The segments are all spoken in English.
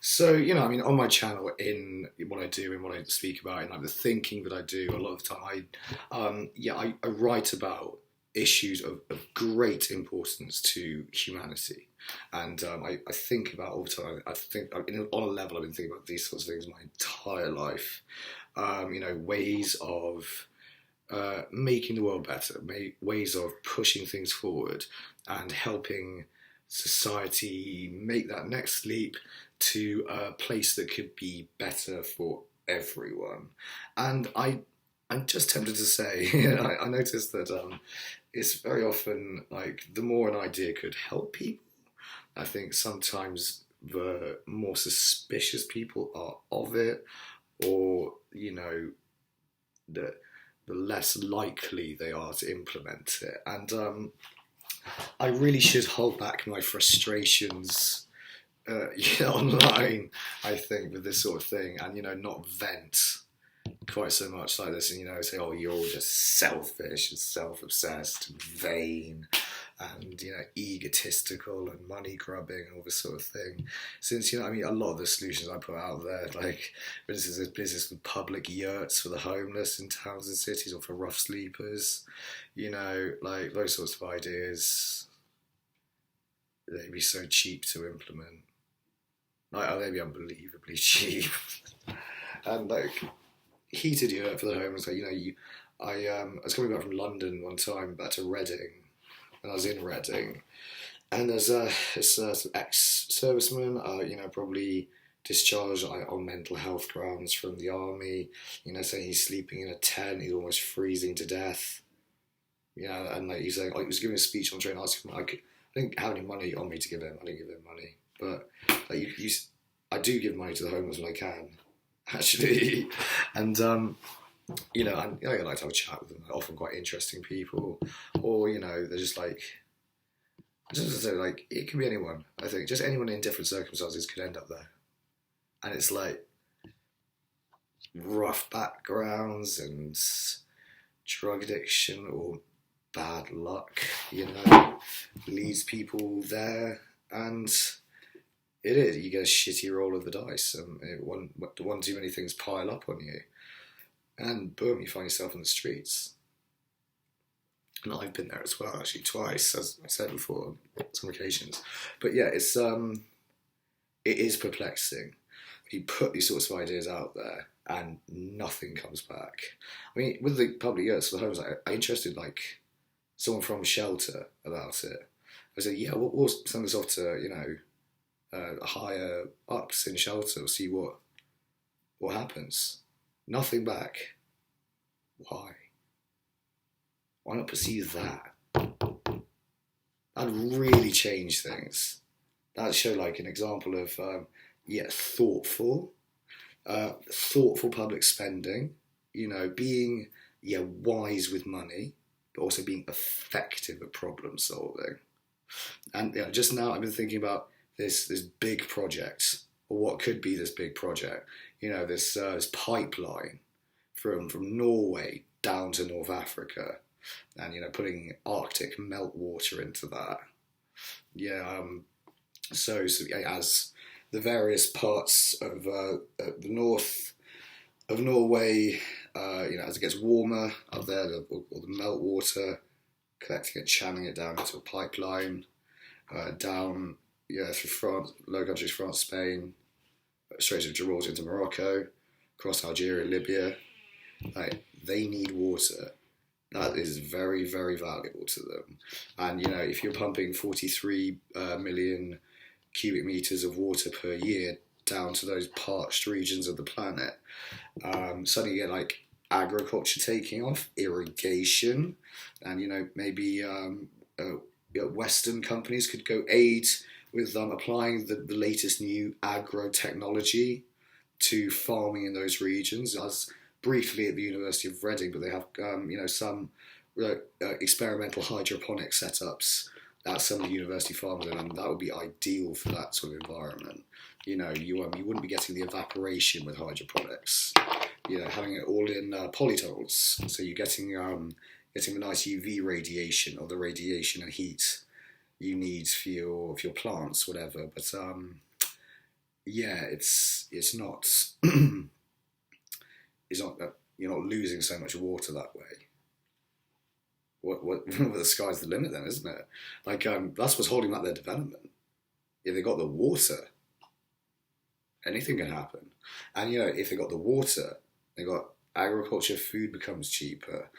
So, I mean, on my channel, in what I do and what I speak about, and like the thinking that I do, a lot of the time, I write about issues of great importance to humanity, and I think about all the time. I think on a level, I've been thinking about these sorts of things my entire life. Ways of making the world better, ways of pushing things forward, and helping society make that next leap to a place that could be better for everyone. And I'm just tempted to say, I noticed that it's very often like the more an idea could help people, I think sometimes the more suspicious people are of it, or the the less likely they are to implement it. And I really should hold back my frustrations online, I think, with this sort of thing, and not vent quite so much like this, and say, oh, you're all just selfish and self-obsessed and vain and egotistical and money grubbing and all this sort of thing. Since I mean, a lot of the solutions I put out there, like for instance, there's business with public yurts for the homeless in towns and cities, or for rough sleepers, like those sorts of ideas, they'd be so cheap to implement. Like, they'd be unbelievably cheap. And like heated yurt for the homeless, like I was coming back from London one time, back to Reading, and I was in Reading, and there's this ex-serviceman, probably discharged on mental health grounds from the army, saying he's sleeping in a tent, he's almost freezing to death, and like he's like, he was giving a speech on the train, asking him, I didn't have any money on me to give him, I didn't give him money, but like I do give money to the homeless when I can, actually, and I like to have a chat with them. They're often quite interesting people, or they're just like, it can be anyone. I think just anyone in different circumstances could end up there, and it's like rough backgrounds and drug addiction or bad luck, leads people there, and you get a shitty roll of the dice, and one too many things pile up on you. And boom, you find yourself in the streets. And I've been there as well, actually, twice, as I said before, on some occasions. But yeah, it is perplexing. You put these sorts of ideas out there, and nothing comes back. I mean, with the public yurts for the homes, I interested someone from Shelter about it. I said, yeah, we'll send this off to higher ups in Shelter. We'll see what happens. Nothing back. Why? Why not pursue that? That'd really change things. That'd show an example of thoughtful public spending. Being wise with money, but also being effective at problem solving. And just now I've been thinking about this big project, or what could be this big project. This pipeline from Norway down to North Africa, and putting Arctic meltwater into that. So as the various parts of the north of Norway, as it gets warmer up there, all the meltwater, collecting it, channeling it down into a pipeline, down through France, Low Countries, France, Spain, Straits of Gibraltar into Morocco, across Algeria, Libya. They need water. That is very, very valuable to them. And if you're pumping 43 million cubic meters of water per year down to those parched regions of the planet, suddenly you get agriculture taking off, irrigation, and maybe Western companies could go aid with applying the latest new agro-technology to farming in those regions. I was briefly at the University of Reading, but they have some experimental hydroponic setups at some of the university farms, and that would be ideal for that sort of environment. You wouldn't be getting the evaporation with hydroponics. Having it all in polytunnels, so you're getting the nice UV radiation, or the radiation and heat you need for your plants, whatever. But yeah, it's not it's not that you're not losing so much water that way. What the sky's the limit then, isn't it? Like that's what's holding back their development. If they got the water, anything can happen. And if they got the water, they got agriculture, food becomes cheaper.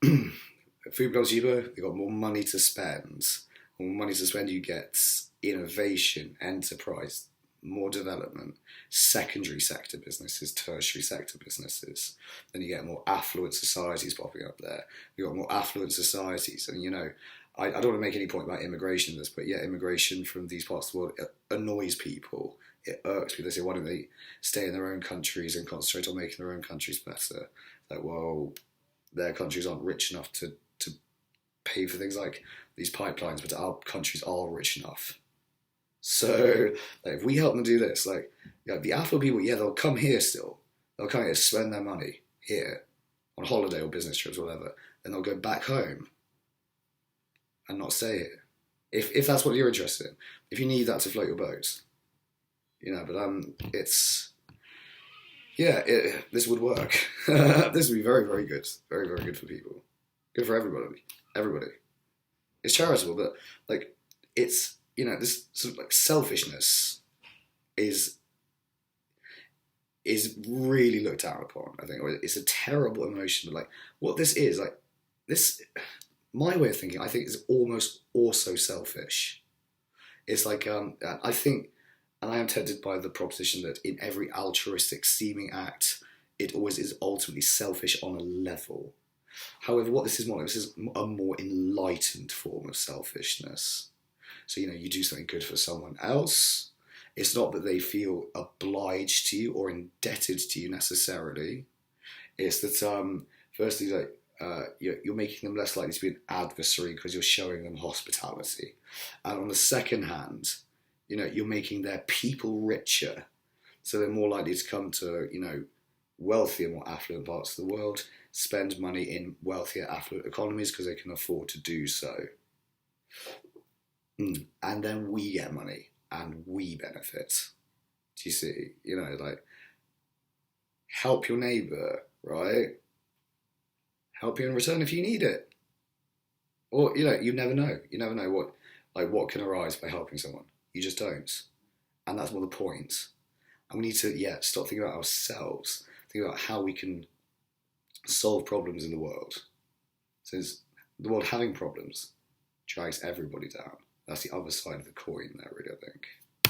Food becomes cheaper, they got more money to spend. More money to spend, you get innovation, enterprise, more development, secondary sector businesses, tertiary sector businesses. Then you get more affluent societies popping up there. You've got more affluent societies. And, I don't want to make any point about immigration in this, but yeah, immigration from these parts of the world annoys people. It irks people. They say, why don't they stay in their own countries and concentrate on making their own countries better? Like, well, their countries aren't rich enough to pay for things like these pipelines, but our countries are rich enough. So if we help them do this, the affluent people, yeah, they'll come here still. They'll come here, spend their money here on holiday or business trips or whatever, then they'll go back home and not stay here. If that's what you're interested in. If you need that to float your boat. But this would work. This would be very, very good. Very, very good for people. Good for everybody. Everybody. It's charitable, but it's this sort of selfishness is really looked down upon. I think it's a terrible emotion, but what this is this. My way of thinking, I think, is almost also selfish. It's I think, and I am tempted by the proposition that in every altruistic seeming act, it always is ultimately selfish on a level. However, what this is more like, this is a more enlightened form of selfishness. So, you do something good for someone else. It's not that they feel obliged to you or indebted to you necessarily. It's that, firstly, you're making them less likely to be an adversary because you're showing them hospitality. And on the second hand, you're making their people richer. So they're more likely to come to, wealthier, more affluent parts of the world, spend money in wealthier, affluent economies because they can afford to do so. And then we get money and we benefit. Do you see? Help your neighbour, right? Help you in return if you need it. Or, you never know. You never know what can arise by helping someone. You just don't. And that's more the point. And we need to, stop thinking about ourselves. Think about how we can solve problems in the world. Since the world having problems drags everybody down. That's the other side of the coin there, really, I think.